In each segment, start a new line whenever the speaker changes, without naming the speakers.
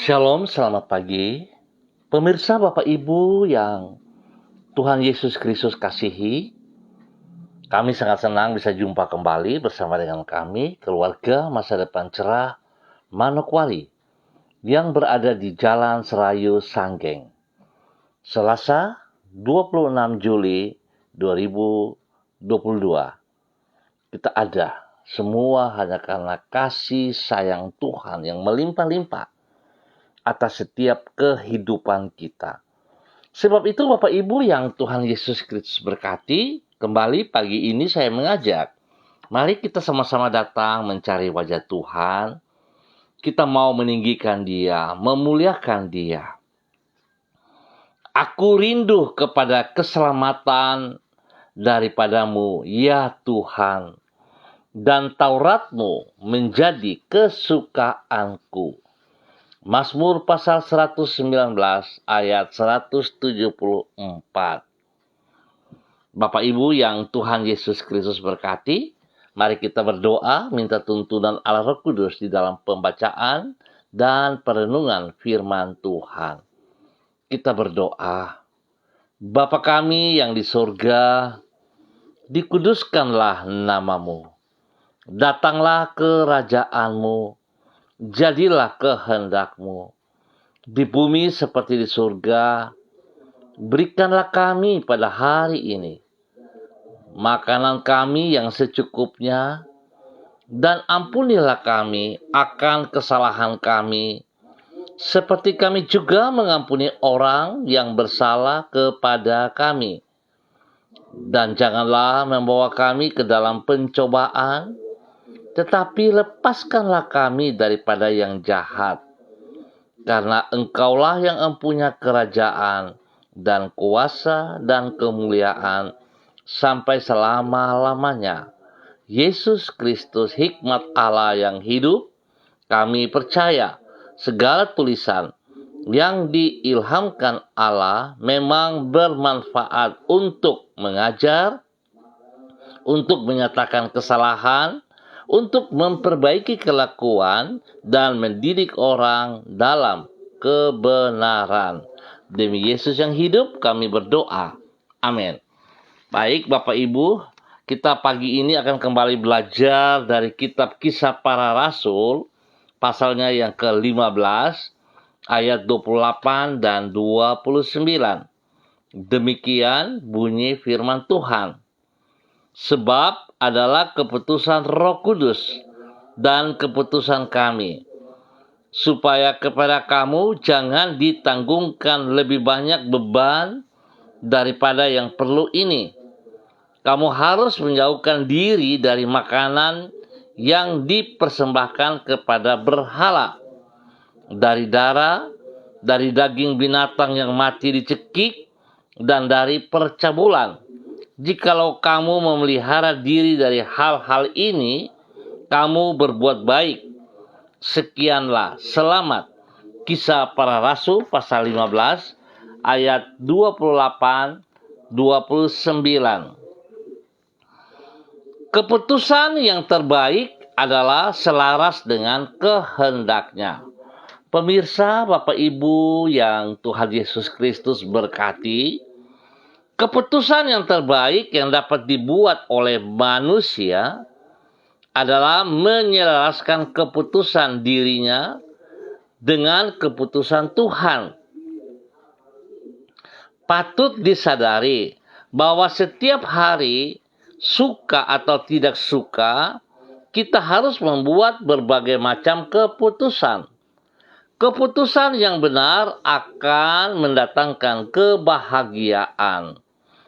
Shalom, selamat pagi. Pemirsa Bapak Ibu yang Tuhan Yesus Kristus kasihi, kami sangat senang bisa jumpa kembali bersama dengan kami, keluarga Masa Depan Cerah Manokwari, yang berada di Jalan Serayu Sanggeng. Selasa, 26 Juli 2022. Kita ada semua hanya karena kasih sayang Tuhan yang melimpah-limpah atas setiap kehidupan kita. Sebab itu Bapak Ibu yang Tuhan Yesus Kristus berkati, kembali pagi ini saya mengajak, mari kita sama-sama datang mencari wajah Tuhan. Kita mau meninggikan Dia, memuliakan Dia. Aku rindu kepada keselamatan daripadamu, ya Tuhan, dan Tauratmu menjadi kesukaanku. Mazmur pasal 119 ayat 174. Bapak Ibu yang Tuhan Yesus Kristus berkati, mari kita berdoa minta tuntunan Allah Roh Kudus di dalam pembacaan dan perenungan firman Tuhan. Kita berdoa. Bapa kami yang di surga, dikuduskanlah namamu. Datanglah kerajaanmu. Jadilah kehendakmu di bumi seperti di surga. Berikanlah kami pada hari ini makanan kami yang secukupnya, dan ampunilah kami akan kesalahan kami, seperti kami juga mengampuni orang yang bersalah kepada kami. Dan janganlah membawa kami ke dalam pencobaan, tetapi lepaskanlah kami daripada yang jahat. Karena Engkaulah yang empunya kerajaan dan kuasa dan kemuliaan sampai selama-lamanya. Yesus Kristus, hikmat Allah yang hidup, kami percaya segala tulisan yang diilhamkan Allah memang bermanfaat untuk mengajar, untuk menyatakan kesalahan, untuk memperbaiki kelakuan dan mendidik orang dalam kebenaran. Demi Yesus yang hidup kami berdoa. Amin. Baik Bapak Ibu, kita pagi ini akan kembali belajar dari kitab Kisah Para Rasul, pasalnya yang ke-15, ayat 28 dan 29. Demikian bunyi firman Tuhan. Sebab adalah keputusan Roh Kudus dan keputusan kami, supaya kepada kamu jangan ditanggungkan lebih banyak beban daripada yang perlu ini. Kamu harus menjauhkan diri dari makanan yang dipersembahkan kepada berhala, dari darah, dari daging binatang yang mati dicekik, dan dari percabulan. Jikalau kamu memelihara diri dari hal-hal ini, kamu berbuat baik. Sekianlah, selamat. Kisah Para Rasul pasal 15 ayat 28-29. Keputusan yang terbaik adalah selaras dengan kehendaknya. Pemirsa, Bapak Ibu yang Tuhan Yesus Kristus berkati, keputusan yang terbaik yang dapat dibuat oleh manusia adalah menyelaraskan keputusan dirinya dengan keputusan Tuhan. Patut disadari bahwa setiap hari, suka atau tidak suka, kita harus membuat berbagai macam keputusan. Keputusan yang benar akan mendatangkan kebahagiaan.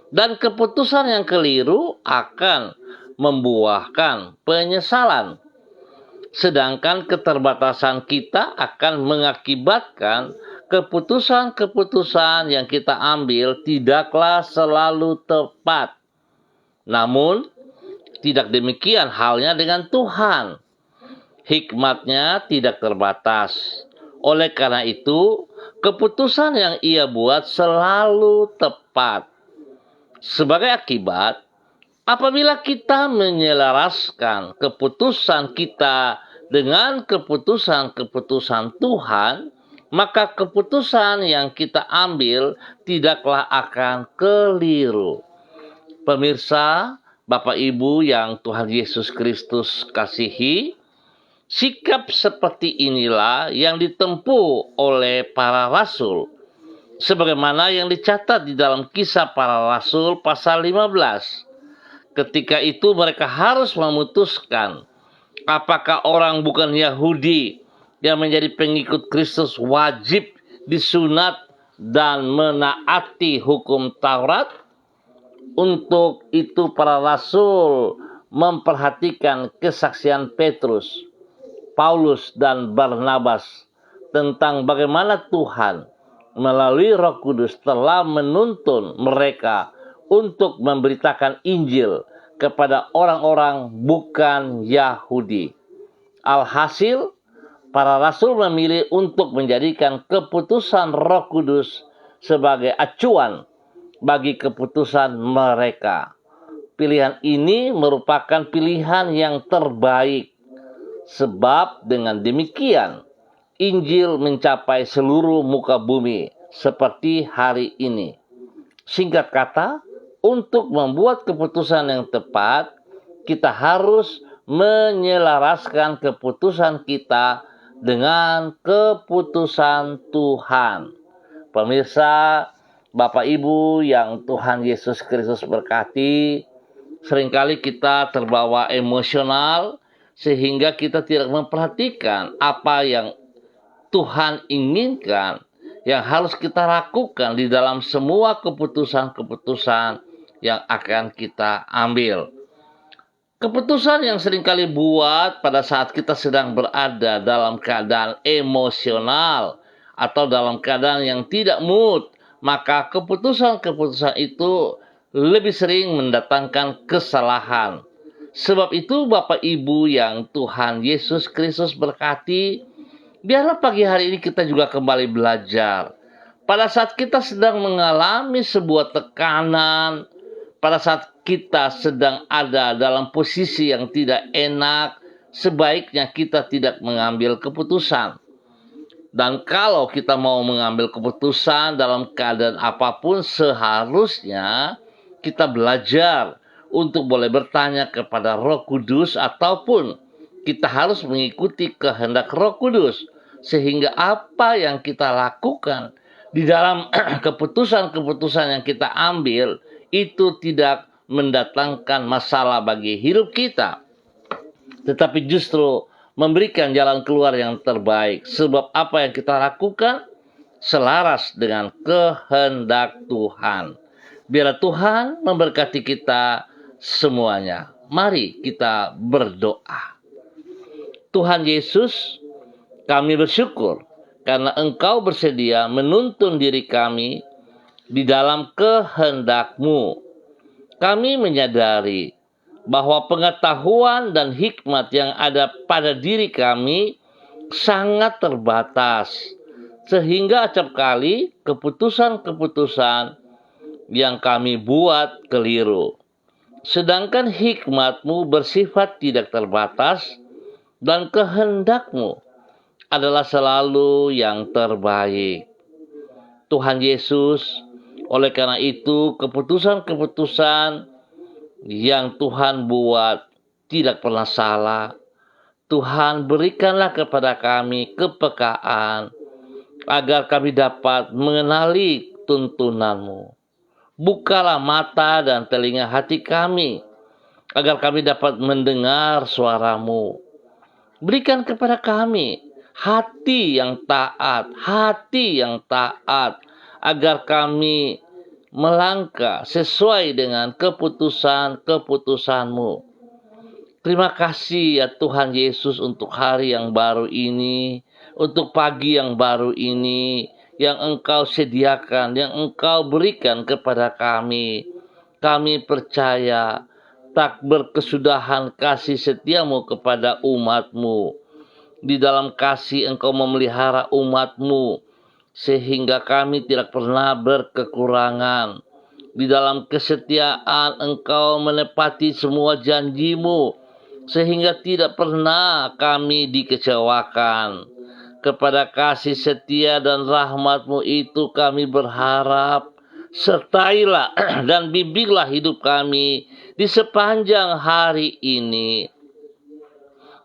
Dan keputusan yang keliru akan membuahkan penyesalan. Sedangkan keterbatasan kita akan mengakibatkan keputusan-keputusan yang kita ambil tidaklah selalu tepat. Namun, tidak demikian halnya dengan Tuhan. Hikmatnya tidak terbatas. Oleh karena itu, keputusan yang Ia buat selalu tepat. Sebagai akibat, apabila kita menyelaraskan keputusan kita dengan keputusan-keputusan Tuhan, maka keputusan yang kita ambil tidaklah akan keliru. Pemirsa, Bapak Ibu yang Tuhan Yesus Kristus kasihi, sikap seperti inilah yang ditempuh oleh para rasul, sebagaimana yang dicatat di dalam Kisah Para Rasul pasal 15. Ketika itu mereka harus memutuskan apakah orang bukan Yahudi yang menjadi pengikut Kristus wajib disunat dan menaati hukum Taurat. Untuk itu para rasul memperhatikan kesaksian Petrus, Paulus, dan Barnabas tentang bagaimana Tuhan melalui Roh Kudus telah menuntun mereka untuk memberitakan Injil kepada orang-orang bukan Yahudi. Alhasil, para rasul memilih untuk menjadikan keputusan Roh Kudus sebagai acuan bagi keputusan mereka. Pilihan ini merupakan pilihan yang terbaik, sebab dengan demikian Injil mencapai seluruh muka bumi seperti hari ini. Singkat kata, untuk membuat keputusan yang tepat, kita harus menyelaraskan keputusan kita dengan keputusan Tuhan. Pemirsa, Bapak Ibu yang Tuhan Yesus Kristus berkati, seringkali kita terbawa emosional sehingga kita tidak memperhatikan apa yang Tuhan inginkan, yang harus kita lakukan di dalam semua keputusan-keputusan yang akan kita ambil. Keputusan yang seringkali buat pada saat kita sedang berada dalam keadaan emosional atau dalam keadaan yang tidak mood, maka keputusan-keputusan itu lebih sering mendatangkan kesalahan. Sebab itu Bapak Ibu yang Tuhan Yesus Kristus berkati, biarlah pagi hari ini kita juga kembali belajar. Pada saat kita sedang mengalami sebuah tekanan, pada saat kita sedang ada dalam posisi yang tidak enak, sebaiknya kita tidak mengambil keputusan. Dan kalau kita mau mengambil keputusan dalam keadaan apapun, seharusnya kita belajar untuk boleh bertanya kepada Roh Kudus, ataupun kita harus mengikuti kehendak Roh Kudus, sehingga apa yang kita lakukan di dalam keputusan-keputusan yang kita ambil itu tidak mendatangkan masalah bagi hidup kita, tetapi justru memberikan jalan keluar yang terbaik. Sebab apa yang kita lakukan selaras dengan kehendak Tuhan. Biarlah Tuhan memberkati kita semuanya. Mari kita berdoa. Tuhan Yesus, kami bersyukur karena Engkau bersedia menuntun diri kami di dalam kehendak-Mu. Kami menyadari bahwa pengetahuan dan hikmat yang ada pada diri kami sangat terbatas, sehingga acap kali keputusan-keputusan yang kami buat keliru. Sedangkan hikmat-Mu bersifat tidak terbatas dan kehendak-Mu adalah selalu yang terbaik. Tuhan Yesus, oleh karena itu keputusan-keputusan yang Tuhan buat tidak pernah salah. Tuhan, berikanlah kepada kami kepekaan agar kami dapat mengenali tuntunan-Mu. Bukalah mata dan telinga hati kami agar kami dapat mendengar suara-Mu. Berikan kepada kami hati yang taat, agar kami melangkah sesuai dengan keputusan-keputusan-Mu. Terima kasih ya Tuhan Yesus untuk hari yang baru ini, untuk pagi yang baru ini, yang Engkau sediakan, yang Engkau berikan kepada kami. Kami percaya tak berkesudahan kasih setia-Mu kepada umat-Mu. Di dalam kasih Engkau memelihara umat-Mu, sehingga kami tidak pernah berkekurangan. Di dalam kesetiaan Engkau menepati semua janji-Mu, sehingga tidak pernah kami dikecewakan. Kepada kasih setia dan rahmat-Mu itu kami berharap. Sertailah dan bimbinglah hidup kami di sepanjang hari ini.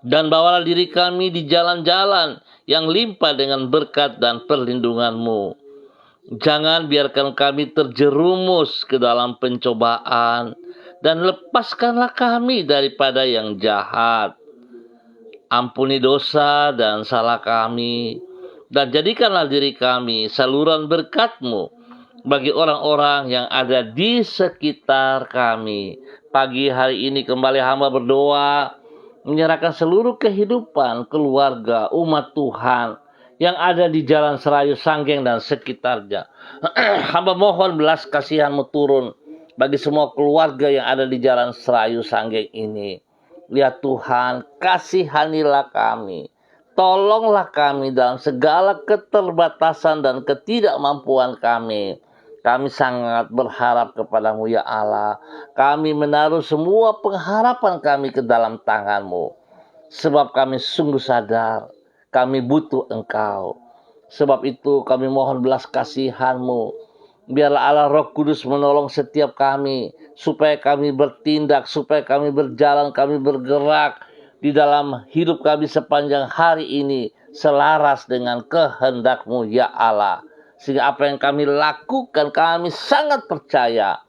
Dan bawalah diri kami di jalan-jalan yang limpah dengan berkat dan perlindungan-Mu. Jangan biarkan kami terjerumus ke dalam pencobaan, dan lepaskanlah kami daripada yang jahat. Ampuni dosa dan salah kami, dan jadikanlah diri kami saluran berkat-Mu bagi orang-orang yang ada di sekitar kami. Pagi hari ini kembali hamba berdoa, menyerahkan seluruh kehidupan keluarga umat Tuhan yang ada di Jalan Serayu Sanggeng dan sekitarnya. Hamba mohon belas kasihan-Mu turun bagi semua keluarga yang ada di Jalan Serayu Sanggeng ini. Ya Tuhan, kasihanilah kami. Tolonglah kami dalam segala keterbatasan dan ketidakmampuan kami. Kami sangat berharap kepada-Mu ya Allah. Kami menaruh semua pengharapan kami ke dalam tangan-Mu. Sebab kami sungguh sadar kami butuh Engkau. Sebab itu kami mohon belas kasihan-Mu. Biarlah Allah Roh Kudus menolong setiap kami, supaya kami bertindak, supaya kami berjalan, kami bergerak di dalam hidup kami sepanjang hari ini selaras dengan kehendak-Mu ya Allah. Sehingga apa yang kami lakukan, kami sangat percaya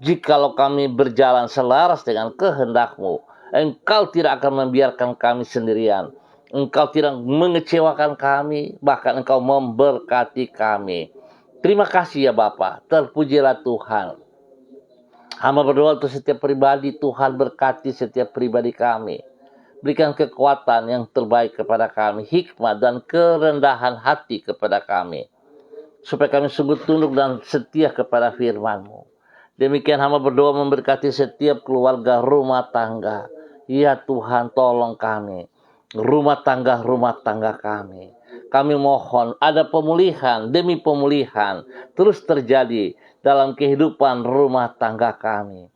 jikalau kami berjalan selaras dengan kehendak-Mu, Engkau tidak akan membiarkan kami sendirian. Engkau tidak mengecewakan kami, bahkan Engkau memberkati kami. Terima kasih ya Bapa, terpujilah Tuhan. Hamba berdoa untuk setiap pribadi, Tuhan berkati setiap pribadi kami. Berikan kekuatan yang terbaik kepada kami, hikmat dan kerendahan hati kepada kami. Supaya kami sungguh tunduk dan setia kepada firman-Mu. Demikian hamba berdoa memberkati setiap keluarga rumah tangga. Ya Tuhan, tolong kami. Rumah tangga kami. Kami mohon ada pemulihan demi pemulihan terus terjadi dalam kehidupan rumah tangga kami.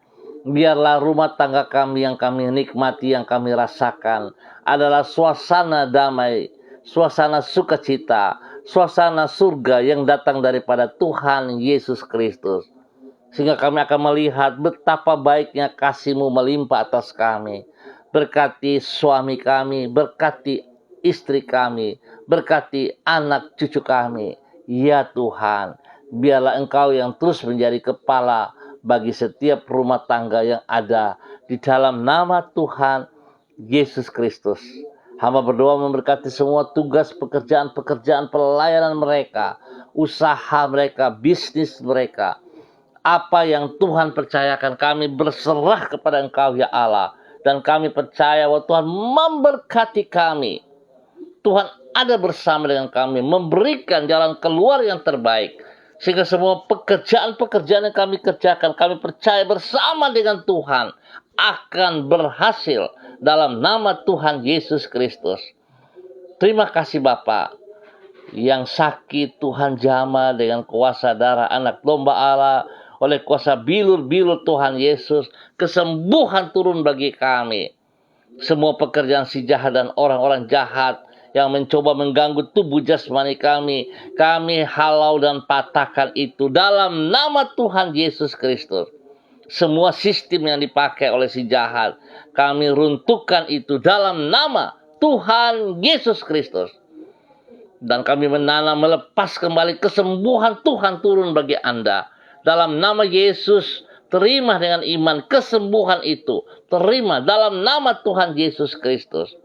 Biarlah rumah tangga kami yang kami nikmati, yang kami rasakan adalah suasana damai, suasana sukacita, suasana surga yang datang daripada Tuhan Yesus Kristus. Sehingga kami akan melihat betapa baiknya kasih-Mu melimpah atas kami. Berkati suami kami, berkati istri kami, berkati anak cucu kami. Ya Tuhan, biarlah Engkau yang terus menjadi kepala bagi setiap rumah tangga yang ada di dalam nama Tuhan Yesus Kristus. Hamba berdoa memberkati semua tugas pekerjaan-pekerjaan pelayanan mereka, usaha mereka, bisnis mereka. Apa yang Tuhan percayakan, kami berserah kepada Engkau ya Allah. Dan kami percaya bahwa Tuhan memberkati kami. Tuhan ada bersama dengan kami, memberikan jalan keluar yang terbaik. Sehingga semua pekerjaan-pekerjaan yang kami kerjakan, kami percaya bersama dengan Tuhan akan berhasil dalam nama Tuhan Yesus Kristus. Terima kasih Bapa. Yang sakit Tuhan jamah dengan kuasa darah anak domba Allah, oleh kuasa bilur-bilur Tuhan Yesus, kesembuhan turun bagi kami. Semua pekerjaan si jahat dan orang-orang jahat yang mencoba mengganggu tubuh jasmani kami halau dan patahkan itu dalam nama Tuhan Yesus Kristus. Semua sistem yang dipakai oleh si jahat, kami runtuhkan itu dalam nama Tuhan Yesus Kristus. Dan kami menanam, melepas kembali kesembuhan Tuhan turun bagi Anda. Dalam nama Yesus, terima dengan iman kesembuhan itu. Terima dalam nama Tuhan Yesus Kristus.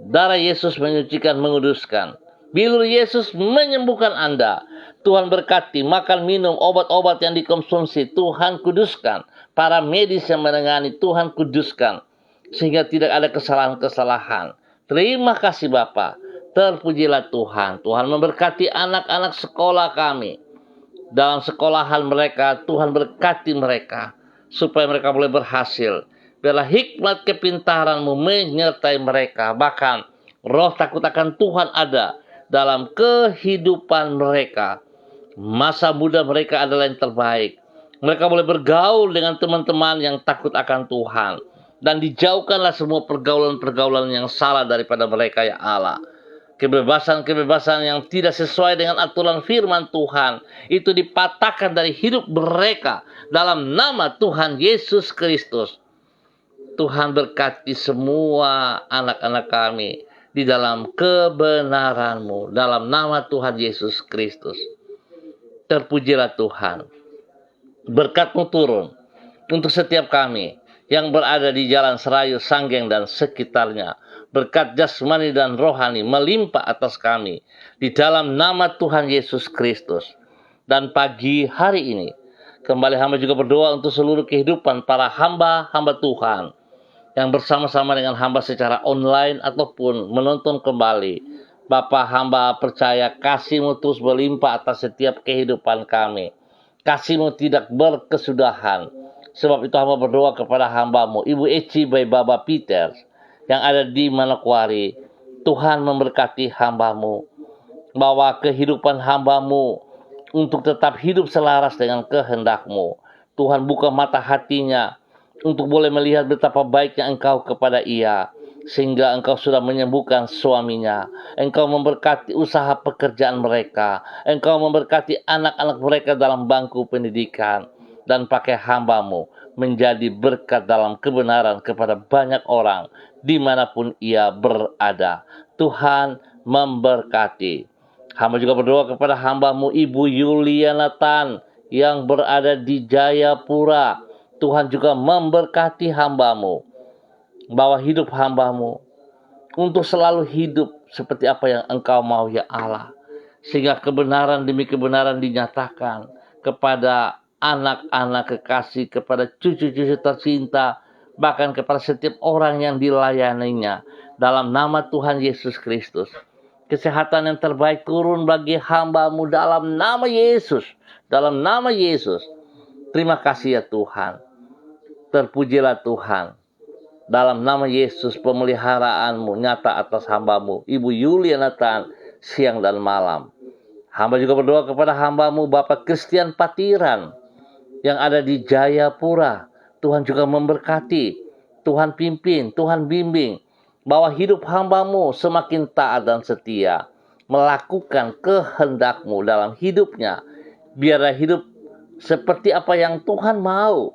Darah Yesus menyucikan, menguduskan. Bilur Yesus menyembuhkan Anda. Tuhan berkati, makan, minum, obat-obat yang dikonsumsi, Tuhan kuduskan. Para medis yang menangani, Tuhan kuduskan. Sehingga tidak ada kesalahan-kesalahan. Terima kasih Bapa. Terpujilah Tuhan. Tuhan memberkati anak-anak sekolah kami. Dalam sekolahan mereka, Tuhan berkati mereka. Supaya mereka boleh berhasil. Biarlah hikmat kepintaran-Mu menyertai mereka. Bahkan roh takut akan Tuhan ada dalam kehidupan mereka. Masa muda mereka adalah yang terbaik. Mereka boleh bergaul dengan teman-teman yang takut akan Tuhan. Dan dijauhkanlah semua pergaulan-pergaulan yang salah daripada mereka ya Allah. kebebasan-kebebasan yang tidak sesuai dengan aturan firman Tuhan itu dipatahkan dari hidup mereka dalam nama Tuhan Yesus Kristus. Tuhan berkati semua anak-anak kami di dalam kebenaran-Mu dalam nama Tuhan Yesus Kristus. Terpujilah Tuhan. Berkat-Mu turun untuk setiap kami yang berada di Jalan Serayu, Sanggeng, dan sekitarnya. Berkat jasmani dan rohani melimpah atas kami di dalam nama Tuhan Yesus Kristus. Dan pagi hari ini, kembali hamba juga berdoa untuk seluruh kehidupan para hamba-hamba Tuhan yang bersama-sama dengan hamba secara online ataupun menonton kembali. Bapa, hamba percaya kasih-Mu terus berlimpah atas setiap kehidupan kami. Kasih-Mu tidak berkesudahan. Sebab itu hamba berdoa kepada hamba-Mu, Ibu Eci by Baba Peter, yang ada di Manokwari. Tuhan memberkati hamba-Mu, bahwa kehidupan hamba-Mu untuk tetap hidup selaras dengan kehendak-Mu. Tuhan buka mata hatinya untuk boleh melihat betapa baiknya Engkau kepada ia, sehingga Engkau sudah menyembuhkan suaminya. Engkau memberkati usaha pekerjaan mereka. Engkau memberkati anak-anak mereka dalam bangku pendidikan. Dan pakai hamba-Mu menjadi berkat dalam kebenaran kepada banyak orang dimanapun ia berada. Tuhan memberkati. Hamba juga berdoa kepada hamba-Mu Ibu Yuliana Tan yang berada di Jayapura. Tuhan juga memberkati hamba-Mu, bahwa hidup hamba-Mu untuk selalu hidup seperti apa yang Engkau mau, ya Allah. Sehingga kebenaran demi kebenaran dinyatakan kepada anak-anak kekasih, kepada cucu-cucu tercinta, bahkan kepada setiap orang yang dilayaninya. Dalam nama Tuhan Yesus Kristus. Kesehatan yang terbaik turun bagi hamba-Mu dalam nama Yesus. Dalam nama Yesus. Terima kasih ya Tuhan. Terpujilah Tuhan. Dalam nama Yesus, pemeliharaan-Mu nyata atas hamba-Mu Ibu Yuliana Tan siang dan malam. Hamba juga berdoa kepada hamba-Mu Bapak Christian Patiran yang ada di Jayapura. Tuhan juga memberkati. Tuhan pimpin, Tuhan bimbing, bahwa hidup hamba-Mu semakin taat dan setia, melakukan kehendak-Mu dalam hidupnya. Biarlah hidup seperti apa yang Tuhan mau.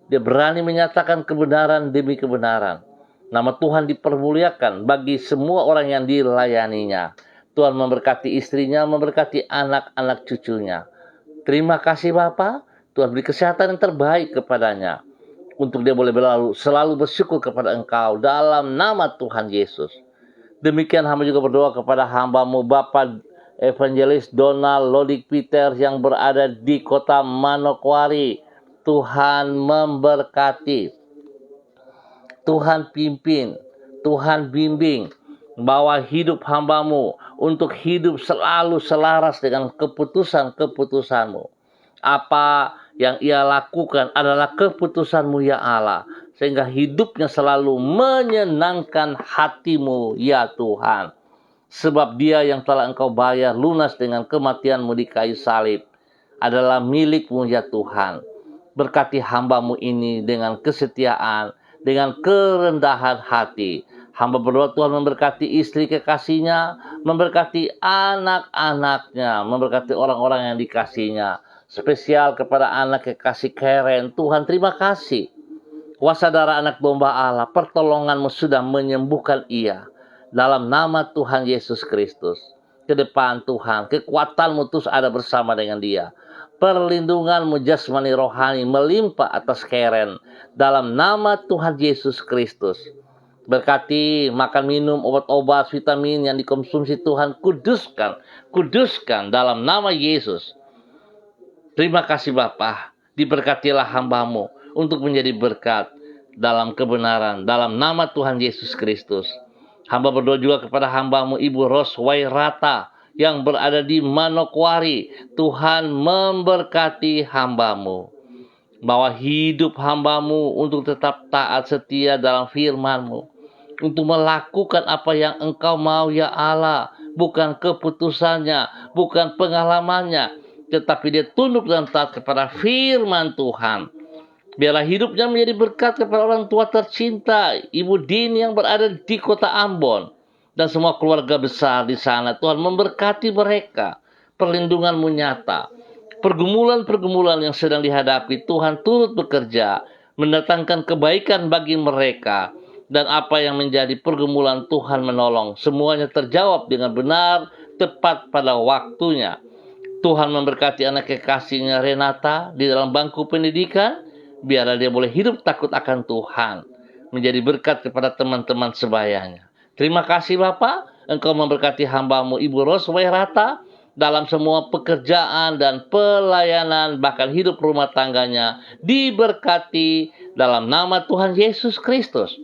Dia berani menyatakan kebenaran demi kebenaran. Nama Tuhan dipermuliakan bagi semua orang yang dilayaninya. Tuhan memberkati istrinya, memberkati anak-anak cucunya. Terima kasih Bapa. Tuhan beri kesehatan yang terbaik kepadanya, untuk dia boleh selalu bersyukur kepada Engkau dalam nama Tuhan Yesus. Demikian hamba juga berdoa kepada hamba-Mu Bapak Evangelis Donald Lodik Peter yang berada di kota Manokwari. Tuhan memberkati, Tuhan pimpin, Tuhan bimbing, bahwa hidup hamba-Mu untuk hidup selalu selaras dengan keputusan-keputusan-Mu. Apa yang ia lakukan adalah keputusan-Mu ya Allah, sehingga hidupnya selalu menyenangkan hati-Mu ya Tuhan. Sebab dia yang telah Engkau bayar lunas dengan kematian-Mu di kayu salib adalah milik-Mu ya Tuhan. Berkati hamba-Mu ini dengan kesetiaan, dengan kerendahan hati. Hamba berdoa Tuhan memberkati istri kekasihnya, memberkati anak-anaknya, memberkati orang-orang yang dikasihnya. Spesial kepada anak kekasih Karen. Tuhan terima kasih. Kuasa darah anak domba Allah, pertolongan-Mu sudah menyembuhkan ia. Dalam nama Tuhan Yesus Kristus. Ke depan Tuhan, kekuatan-Mu terus ada bersama dengan dia. Perlindungan-Mu jasmani rohani melimpah atas Karen. Dalam nama Tuhan Yesus Kristus. Berkati makan minum obat-obat vitamin yang dikonsumsi Tuhan. Kuduskan dalam nama Yesus. Terima kasih Bapa, diberkatilah hamba-Mu untuk menjadi berkat dalam kebenaran, dalam nama Tuhan Yesus Kristus. Hamba berdoa juga kepada hamba-Mu Ibu Roswairata yang berada di Manokwari. Tuhan memberkati hamba-Mu, bahwa hidup hamba-Mu untuk tetap taat setia dalam firman-Mu, untuk melakukan apa yang Engkau mau ya Allah, bukan keputusannya, bukan pengalamannya, tetapi dia tunduk dan taat kepada firman Tuhan. Biarlah hidupnya menjadi berkat kepada orang tua tercinta Ibu Din yang berada di kota Ambon. dan semua keluarga besar di sana. Tuhan memberkati mereka, perlindungan-Mu nyata. Pergumulan-pergumulan yang sedang dihadapi, Tuhan turut bekerja, mendatangkan kebaikan bagi mereka. Dan apa yang menjadi pergumulan, Tuhan menolong. Semuanya terjawab dengan benar, tepat pada waktunya. Tuhan memberkati anak kekasihnya Renata di dalam bangku pendidikan. Biarlah dia boleh hidup takut akan Tuhan. Menjadi berkat kepada teman-teman sebayanya. Terima kasih Bapa, Engkau memberkati hamba-Mu Ibu Roswairata dalam semua pekerjaan dan pelayanan, bahkan hidup rumah tangganya diberkati dalam nama Tuhan Yesus Kristus.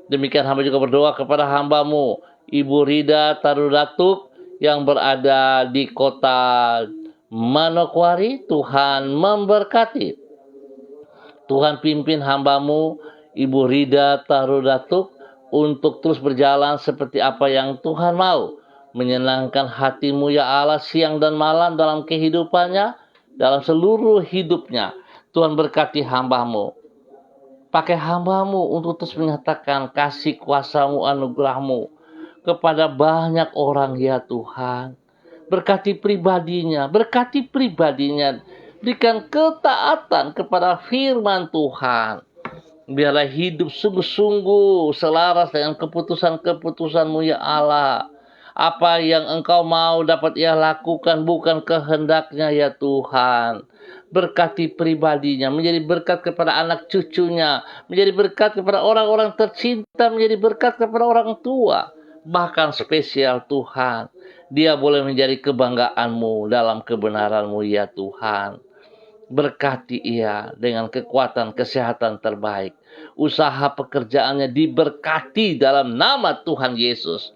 Demikian hamba juga berdoa kepada hamba-Mu Ibu Rida Tarudatuk yang berada di kota Manokwari. Tuhan memberkati. Tuhan pimpin hamba-Mu Ibu Rida Tarudatuk untuk terus berjalan seperti apa yang Tuhan mau. Menyenangkan hati-Mu ya Allah siang dan malam dalam kehidupannya, dalam seluruh hidupnya. Tuhan berkati hamba-Mu. Pakai hamba-Mu untuk terus menyatakan kasih kuasa-Mu, anugerah-Mu kepada banyak orang ya Tuhan. Berkati pribadinya. Berikan ketaatan kepada firman Tuhan. Biarlah hidup sungguh-sungguh selaras dengan keputusan-keputusan-Mu ya Allah. Apa yang Engkau mau dapat ia lakukan, bukan kehendaknya ya Tuhan. Berkati pribadinya, menjadi berkat kepada anak cucunya, menjadi berkat kepada orang-orang tercinta, menjadi berkat kepada orang tua. Bahkan spesial Tuhan, dia boleh menjadi kebanggaan-Mu dalam kebenaran-Mu ya Tuhan. Berkati ia dengan kekuatan kesehatan terbaik. Usaha pekerjaannya diberkati dalam nama Tuhan Yesus.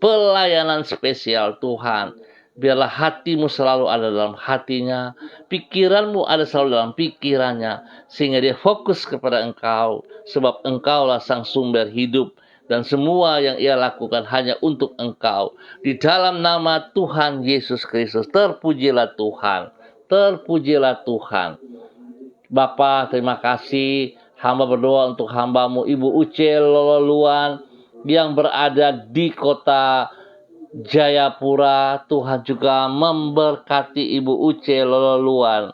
Pelayanan spesial Tuhan. Biarlah hati-Mu selalu ada dalam hatinya. Pikiran-Mu ada selalu dalam pikirannya. Sehingga dia fokus kepada Engkau. Sebab Engkaulah sang sumber hidup. Dan semua yang ia lakukan hanya untuk Engkau. Di dalam nama Tuhan Yesus Kristus. Terpujilah Tuhan. Terpujilah Tuhan. Bapa, terima kasih. Hamba berdoa untuk hamba-Mu Ibu Uce Lololuan yang berada di kota Jayapura. Tuhan juga memberkati Ibu Uce Lololuan.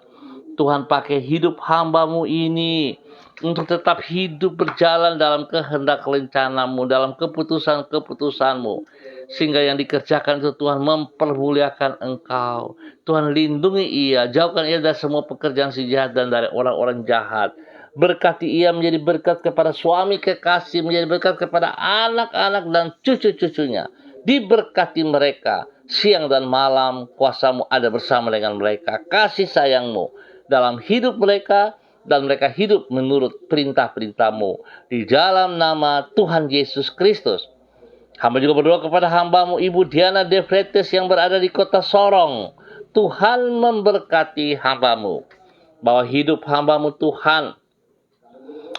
Tuhan pakai hidup hamba-Mu ini untuk tetap hidup berjalan dalam kehendak rencana-Mu, dalam keputusan-keputusan-Mu. Sehingga yang dikerjakan itu Tuhan mempermuliakan Engkau. Tuhan lindungi ia, jauhkan ia dari semua pekerjaan si jahat dan dari orang-orang jahat. Berkati ia menjadi berkat kepada suami kekasih, menjadi berkat kepada anak-anak dan cucu-cucunya. Diberkati mereka siang dan malam, kuasa-Mu ada bersama dengan mereka. Kasih sayang-Mu dalam hidup mereka, dan mereka hidup menurut perintah-perintah-Mu. Di dalam nama Tuhan Yesus Kristus. Hamba juga berdoa kepada hamba-Mu Ibu Diana Defretes yang berada di kota Sorong. Tuhan memberkati hamba-Mu. Bahwa hidup hamba-Mu Tuhan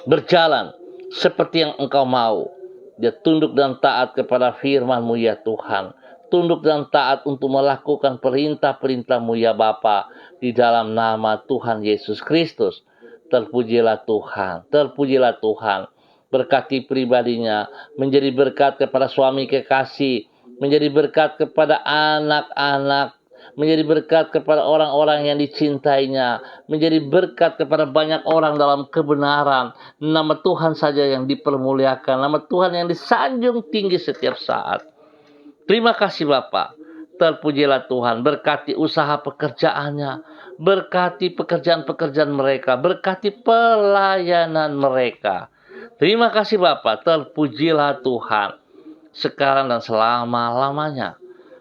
berjalan seperti yang Engkau mau. Dia tunduk dan taat kepada firman-Mu ya Tuhan. Tunduk dan taat untuk melakukan perintah-perintah-Mu ya Bapa. Di dalam nama Tuhan Yesus Kristus. Terpujilah Tuhan. Terpujilah Tuhan. Berkati pribadinya. Menjadi berkat kepada suami kekasih. Menjadi berkat kepada anak-anak. Menjadi berkat kepada orang-orang yang dicintainya. Menjadi berkat kepada banyak orang dalam kebenaran. Nama Tuhan saja yang dipermuliakan. Nama Tuhan yang disanjung tinggi setiap saat. Terima kasih Bapa. Terpujilah Tuhan. Berkati usaha pekerjaannya. Berkati pekerjaan-pekerjaan mereka. Berkati pelayanan mereka. Terima kasih Bapa. Terpujilah Tuhan. Sekarang dan selama-lamanya.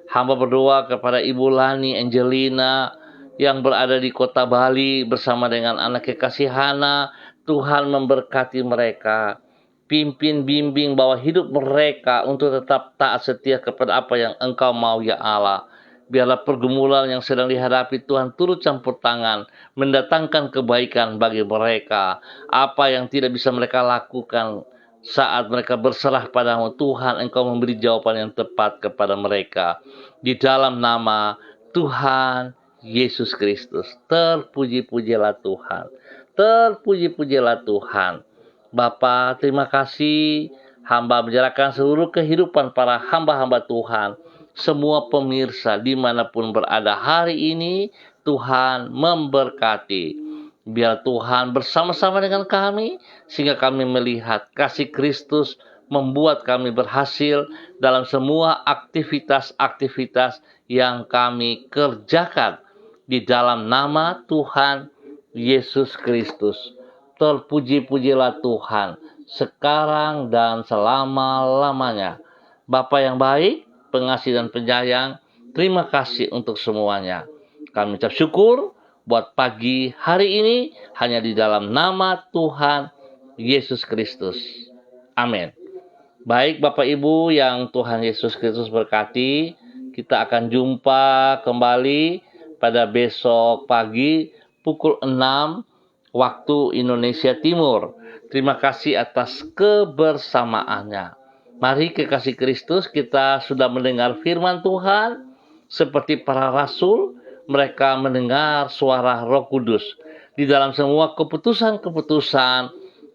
Hamba berdoa kepada Ibu Lani Angelina yang berada di kota Bali bersama dengan anak kekasih Hana. Tuhan memberkati mereka. Pimpin bimbing bahwa hidup mereka untuk tetap taat setia kepada apa yang Engkau mau ya Allah. Biarlah pergumulan yang sedang dihadapi Tuhan turut campur tangan. Mendatangkan kebaikan bagi mereka. Apa yang tidak bisa mereka lakukan saat mereka berserah padamu, Tuhan, Engkau memberi jawaban yang tepat kepada mereka. Di dalam nama Tuhan Yesus Kristus. Terpuji-pujilah Tuhan. Terpuji-pujilah Tuhan. Bapa, terima kasih. Hamba menyerahkan seluruh kehidupan para hamba-hamba Tuhan, semua pemirsa dimanapun berada hari ini. Tuhan memberkati. Biar Tuhan bersama-sama dengan kami, sehingga kami melihat kasih Kristus membuat kami berhasil dalam semua aktivitas-aktivitas yang kami kerjakan. Di dalam nama Tuhan Yesus Kristus. Terpuji-pujilah Tuhan sekarang dan selama-lamanya. Bapa yang baik, pengasih dan penyayang, terima kasih untuk semuanya. Kami ucap syukur buat pagi hari ini hanya di dalam nama Tuhan Yesus Kristus. Amin. Baik Bapak Ibu yang Tuhan Yesus Kristus berkati, kita akan jumpa kembali pada besok pagi pukul 6 waktu Indonesia Timur. Terima kasih atas kebersamaannya. Mari kekasih Kristus, kita sudah mendengar firman Tuhan seperti para rasul. Mereka mendengar suara Roh Kudus. Di dalam semua keputusan-keputusan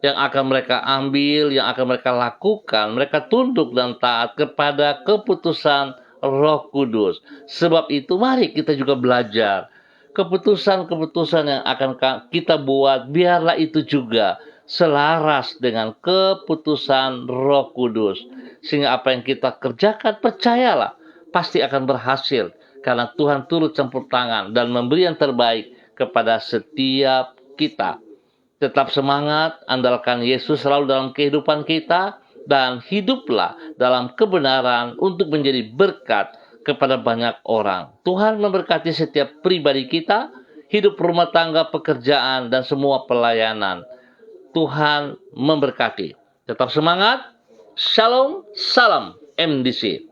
yang akan mereka ambil, yang akan mereka lakukan, mereka tunduk dan taat kepada keputusan Roh Kudus. Sebab itu mari kita juga belajar. Keputusan-keputusan yang akan kita buat, biarlah itu juga selaras dengan keputusan Roh Kudus. Sehingga apa yang kita kerjakan, percayalah, pasti akan berhasil. Karena Tuhan turut campur tangan dan memberi yang terbaik kepada setiap kita. Tetap semangat, andalkan Yesus selalu dalam kehidupan kita, dan hiduplah dalam kebenaran untuk menjadi berkat kepada banyak orang. Tuhan memberkati setiap pribadi kita, hidup rumah tangga, pekerjaan, dan semua pelayanan. Tuhan memberkati. Tetap semangat. Shalom, salam MDC.